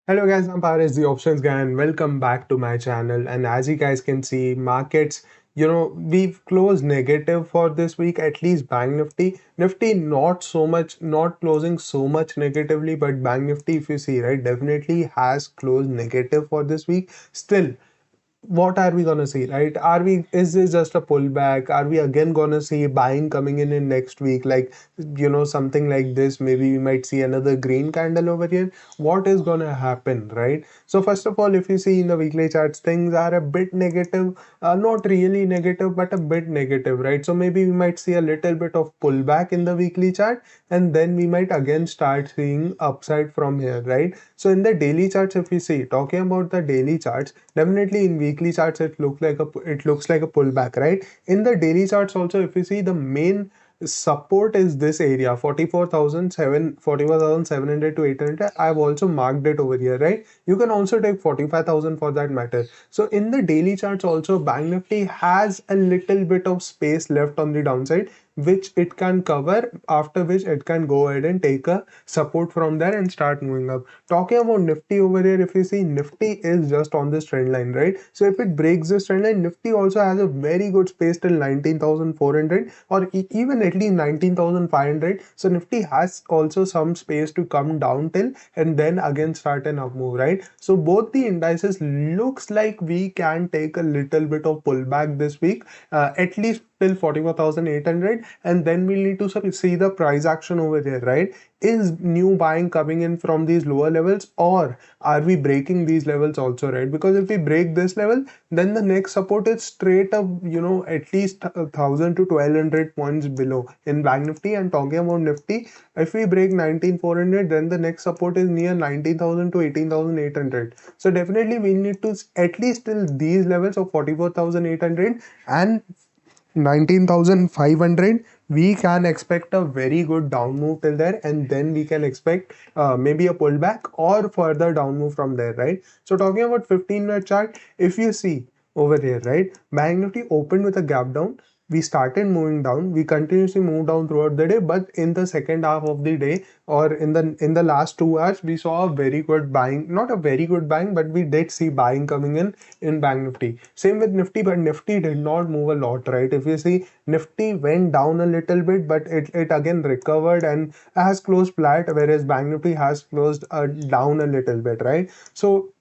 Hello guys, I'm Paris, the options guy, and welcome back to my channel. And as you guys can see, markets, we've closed negative for this week, at least Bank Nifty. Nifty not so much, not closing so much negatively, but Bank Nifty, if you see, right, definitely has closed negative for this week. Still, what are we gonna see, right? Is this just a pullback? Are we again gonna see buying coming in next week, like something like this? Maybe we might see another green candle over here. What is gonna happen, right? So first of all, if you see in the weekly charts, things are a bit negative, not really negative but a bit negative, right? So maybe we might see a little bit of pullback in the weekly chart, and then we might again start seeing upside from here, right? So in the daily charts, if we see, talking about the daily charts, definitely in weekly charts it looks like a pullback, right? In the daily charts also, if you see, the main support is this area 44,700 to 800. I've also marked it over here, right? You can also take 45,000 for that matter. So in the daily charts also, Bank Nifty has a little bit of space left on the downside, which it can cover, after which it can go ahead and take a support from there and start moving up. Talking about Nifty over here, if you see, Nifty is just on this trend line, right? So if it breaks this trend line, Nifty also has a very good space till 19,400, or even at least 19,500. So Nifty has also some space to come down till, and then again start an up move, right? So both the indices looks like we can take a little bit of pullback this week, at least till 44,800, and then we need to see the price action over here, right? Is new buying coming in from these lower levels, or are we breaking these levels also, right? Because if we break this level, then the next support is straight up, at least 1,000 to 1,200 points below in Bank Nifty. And talking about Nifty, if we break 19,400, then the next support is near 19,000 to 18,800. So definitely we need to at least till these levels of 44,800 and 19,500, we can expect a very good down move till there, and then we can expect maybe a pullback or further down move from there, right? So talking about 15-minute chart, if you see over here, right, Bank Nifty opened with a gap down. We started moving down, we continuously moved down throughout the day, but in the second half of the day, or in the last 2 hours, we saw a very good buying, not a very good buying, but we did see buying coming in Bank Nifty. Same with Nifty, but Nifty did not move a lot, right? If you see, Nifty went down a little bit, but it again recovered and has closed flat, whereas Bank Nifty has closed down a little bit, right? So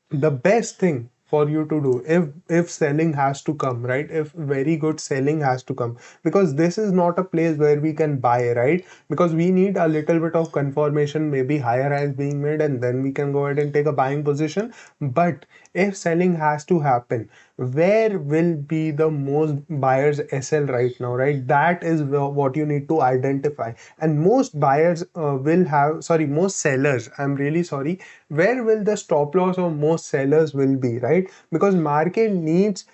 the best thing for you to do, if selling has to come, right, if very good selling has to come, because this is not a place where we can buy, right? Because we need a little bit of confirmation, maybe higher highs being made, and then we can go ahead and take a buying position. But if selling has to happen, where will be the most buyers SL right now, right? That is what you need to identify. And most buyers will have, sorry, most sellers, I'm really sorry, where will the stop loss of most sellers will be, right? Because market needs,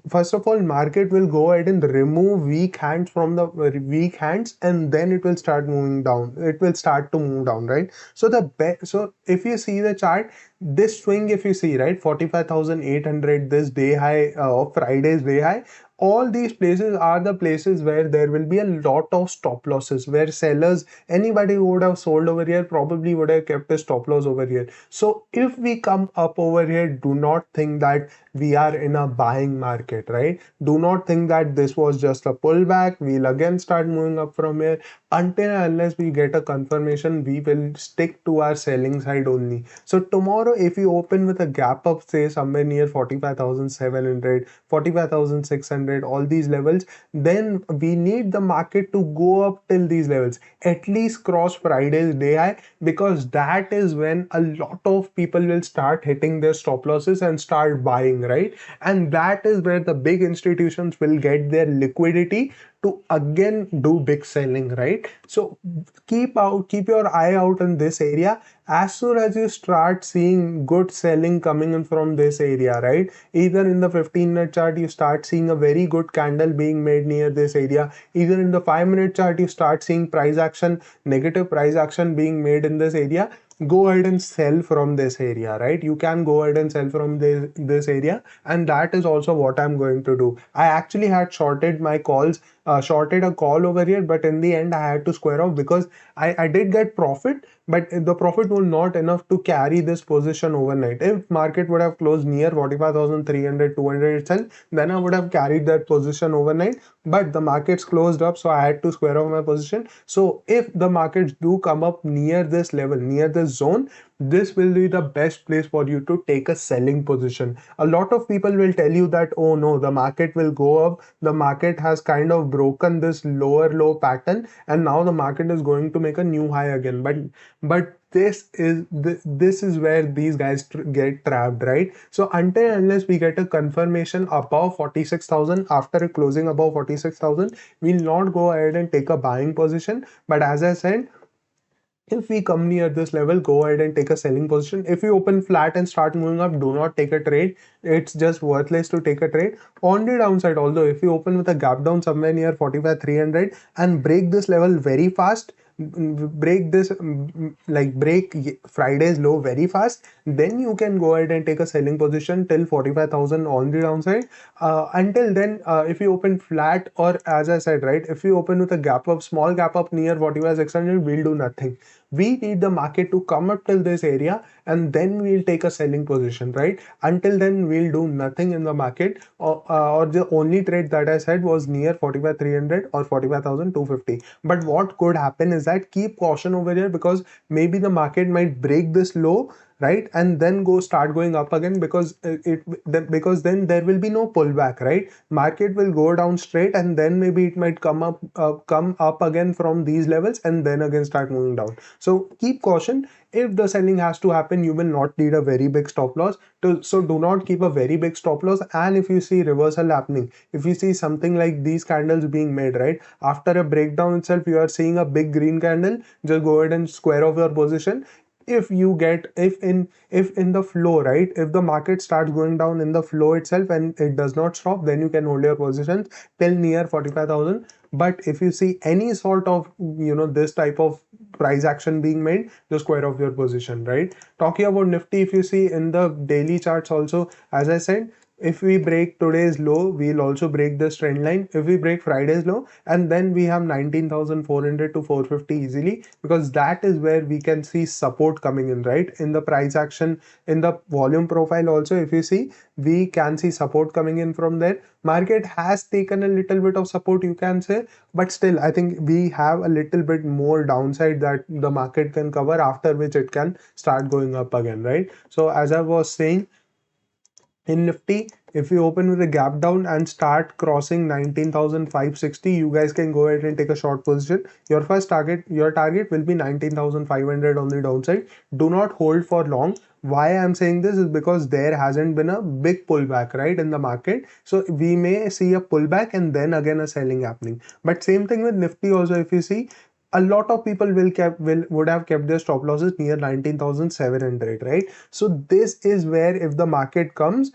first of all, market will go ahead and remove weak hands from the weak hands, and then it will start moving down, it will start to move down, right? So so if you see the chart, this swing, if you see, right, 45,800, this day high of Friday's day high, all these places are the places where there will be a lot of stop losses, where sellers, anybody who would have sold over here, probably would have kept a stop loss over here. So if we come up over here, do not think that we are in a buying market, right? Do not think that this was just a pullback, we'll again start moving up from here. Until and unless we get a confirmation, we will stick to our selling side only. So tomorrow, if you open with a gap up, say somewhere near 45,700, 45,600, all these levels, then we need the market to go up till these levels, at least cross Friday's day high, because that is when a lot of people will start hitting their stop losses and start buying, right? And that is where the big institutions will get their liquidity to again do big selling, right? So keep your eye out in this area. As soon as you start seeing good selling coming in from this area, right, either in the 15-minute chart you start seeing a very good candle being made near this area, either in the 5-minute chart you start seeing price action, negative price action being made in this area, go ahead and sell from this area, right? You can go ahead and sell from this area, and that is also what I'm going to do. I actually had shorted my calls shorted a call over here, but in the end I had to square off because I did get profit, but the profit was not enough to carry this position overnight. If market would have closed near 45,300, 200 itself, then I would have carried that position overnight, but the markets closed up, so I had to square off my position. So if the markets do come up near this level, near this zone, this will be the best place for you to take a selling position. A lot of people will tell you that, oh no, the market will go up, the market has kind of broken this lower low pattern, and now the market is going to make a new high again. But this is where these guys get trapped, right? So until unless we get a confirmation above 46,000, after closing above 46,000, we'll not go ahead and take a buying position. But as I said, if we come near this level, go ahead and take a selling position. If you open flat and start moving up, do not take a trade. It's just worthless to take a trade. On the downside, although if you open with a gap down somewhere near 45,300 and break this level very fast, break this like break Friday's low very fast, then you can go ahead and take a selling position till 45,000 on the downside. Until then, if you open flat, or as I said, right, if you open with a gap up, small gap up near 45,600, we'll do nothing. We need the market to come up till this area, and then we'll take a selling position, right? Until then, we'll do nothing in the market, or the only trade that I said was near 45,300 or 45,250. But what could happen is that keep caution over here, because maybe the market might break this low, right, and then start going up again, because because then there will be no pullback, right? Market will go down straight, and then maybe it might come up again from these levels, and then again start moving down. So keep caution. If the selling has to happen, you will not need a very big stop loss. So do not keep a very big stop loss. And if you see reversal happening, if you see something like these candles being made, right, after a breakdown itself, you are seeing a big green candle, just go ahead and square off your position. If in the flow, right, if the market starts going down in the flow itself and it does not stop, then you can hold your positions till near 45,000. But if you see any sort of this type of price action being made, just square off your position, right? Talking about Nifty, if you see in the daily charts also, as I said, if we break today's low, we'll also break this trend line. If we break Friday's low, and then we have 19,400 to 450 easily, because that is where we can see support coming in, right? In the price action, in the volume profile also, if you see, we can see support coming in from there. Market has taken a little bit of support, you can say, but still I think we have a little bit more downside that the market can cover, after which it can start going up again, right? So as I was saying, in Nifty, if you open with a gap down and start crossing 19,560, you guys can go ahead and take a short position. Your target will be 19,500 on the downside. Do not hold for long. Why I'm saying this is because there hasn't been a big pullback, right, in the market. So we may see a pullback and then again a selling happening. But same thing with Nifty also, if you see, a lot of people would have kept their stop losses near 19,700, right? So this is where, if the market comes,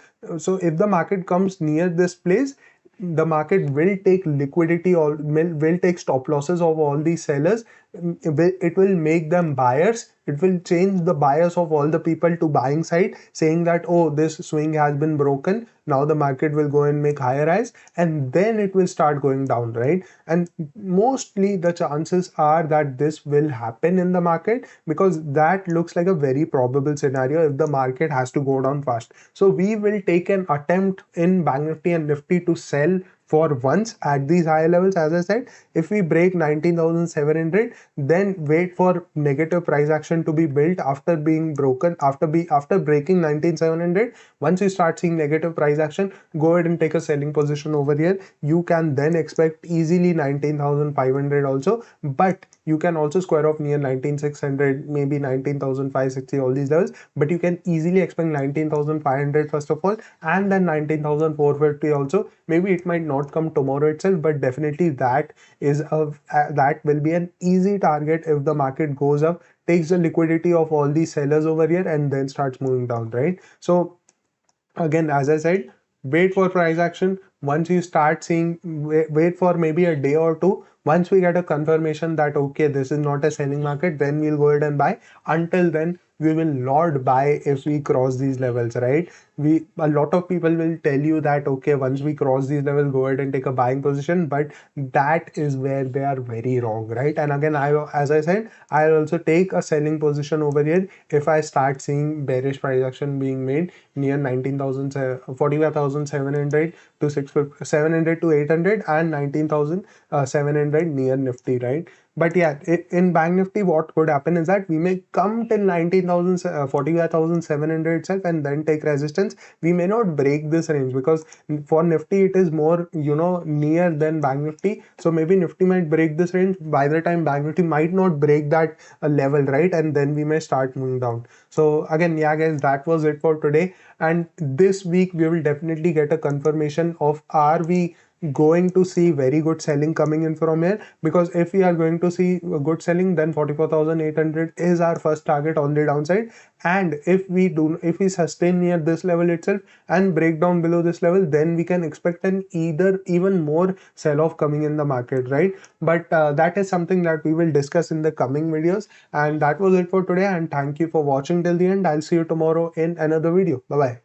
near this place, the market will take liquidity, or will take stop losses of all these sellers. It will make them buyers. It will change the bias of all the people to buying side, saying that, oh, this swing has been broken, now the market will go and make higher highs, and then it will start going down, right? And mostly the chances are that this will happen in the market, because that looks like a very probable scenario if the market has to go down fast. So we will take an attempt in Bank Nifty and Nifty to sell for once at these higher levels. As I said, if we break 19,700, then wait for negative price action to be built after being broken, after breaking 19,700. Once you start seeing negative price action, go ahead and take a selling position over here. You can then expect easily 19,500 also, but you can also square off near 19,600, maybe 19,560, all these levels. But you can easily expect 19,500 first of all, and then 19,450 also. Maybe it might not come tomorrow itself, but definitely that will be an easy target if the market goes up, takes the liquidity of all these sellers over here, and then starts moving down, right? So again, as I said, wait for price action. Once you start seeing, wait for maybe a day or two. Once we get a confirmation that, okay, this is not a selling market, then we'll go ahead and buy. Until then, we will not buy if we cross these levels, right? a lot of people will tell you that okay, once we cross these levels, go ahead and take a buying position, but that is where they are very wrong, right? And again, as I said, I'll also take a selling position over here if I start seeing bearish price action being made near 19,000, 45,700 to 700 to 800 and 19,700 near Nifty, right? But yeah, in Bank Nifty, what could happen is that we may come till 19,000, 45,700 itself and then take resistance. We may not break this range because for Nifty, it is more, near than Bank Nifty. So maybe Nifty might break this range. By the time Bank Nifty might not break that level, right? And then we may start moving down. So again, yeah, guys, that was it for today. And this week, we will definitely get a confirmation of are we going to see very good selling coming in from here, because if we are going to see good selling, then 44,800 is our first target on the downside. And if we sustain near this level itself and break down below this level, then we can expect an either even more sell off coming in the market, right? But that is something that we will discuss in the coming videos. And that was it for today, and thank you for watching till the end. I'll see you tomorrow in another video. Bye bye.